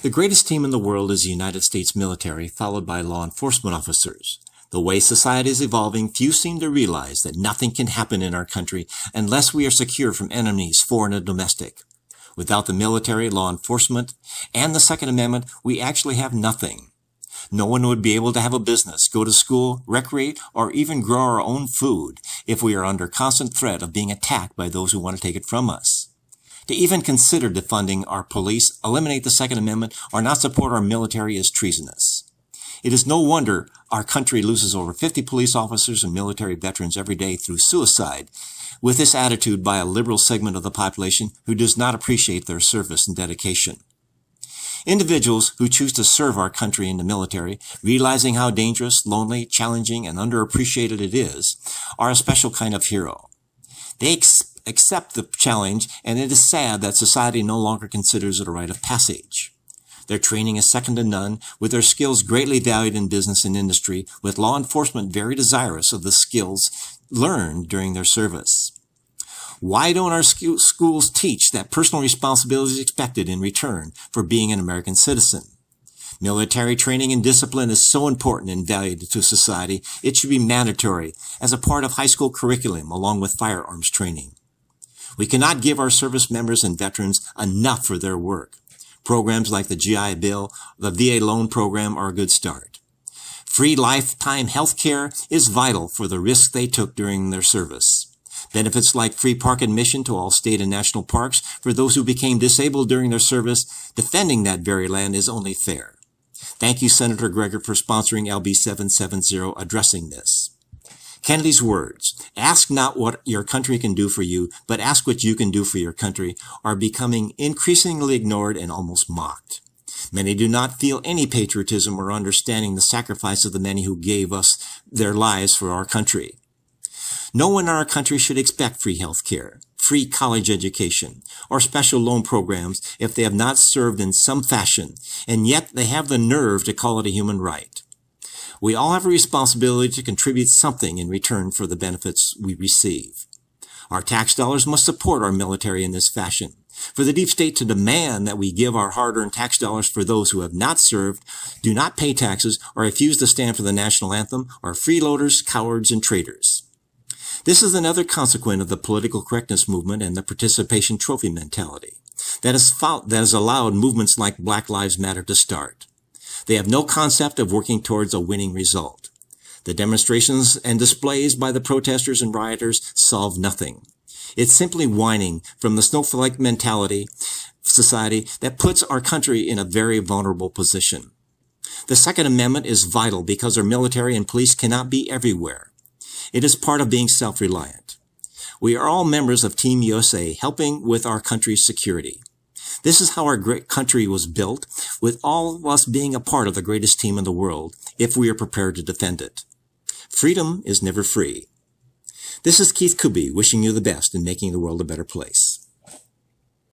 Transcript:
The greatest team in the world is the United States military, followed by law enforcement officers. The way society is evolving, few seem to realize that nothing can happen in our country unless we are secure from enemies, foreign and domestic. Without the military, law enforcement, and the Second Amendment, we actually have nothing. No one would be able to have a business, go to school, recreate, or even grow our own food if we are under constant threat of being attacked by those who want to take it from us. To even consider defunding our police, eliminate the Second Amendment, or not support our military is treasonous. It is no wonder our country loses over 50 police officers and military veterans every day through suicide, with this attitude by a liberal segment of the population who does not appreciate their service and dedication. Individuals who choose to serve our country in the military, realizing how dangerous, lonely, challenging, and underappreciated it is, are a special kind of hero. They accept the challenge, and it is sad that society no longer considers it a rite of passage. Their training is second to none, with their skills greatly valued in business and industry, with law enforcement very desirous of the skills learned during their service. Why don't our schools teach that personal responsibility is expected in return for being an American citizen? Military training and discipline is so important and valued to society, it should be mandatory as a part of high school curriculum along with firearms training. We cannot give our service members and veterans enough for their work. Programs like the GI Bill, the VA loan program are a good start. Free lifetime health care is vital for the risks they took during their service. Benefits like free park admission to all state and national parks for those who became disabled during their service, defending that very land is only fair. Thank you, Senator Greger, for sponsoring LB 770 addressing this. Kennedy's words, "Ask not what your country can do for you, but ask what you can do for your country," are becoming increasingly ignored and almost mocked. Many do not feel any patriotism or understanding the sacrifice of the many who gave us their lives for our country. No one in our country should expect free health care, free college education, or special loan programs if they have not served in some fashion, and yet they have the nerve to call it a human right. We all have a responsibility to contribute something in return for the benefits we receive. Our tax dollars must support our military in this fashion. For the deep state to demand that we give our hard-earned tax dollars for those who have not served, do not pay taxes, or refuse to stand for the national anthem are freeloaders, cowards, and traitors. This is another consequence of the political correctness movement and the participation trophy mentality that has allowed movements like Black Lives Matter to start. They have no concept of working towards a winning result. The demonstrations and displays by the protesters and rioters solve nothing. It's simply whining from the snowflake mentality society that puts our country in a very vulnerable position. The Second Amendment is vital because our military and police cannot be everywhere. It is part of being self-reliant. We are all members of Team USA, helping with our country's security. This is how our great country was built, with all of us being a part of the greatest team in the world, if we are prepared to defend it. Freedom is never free. This is Keith Kuby, wishing you the best in making the world a better place.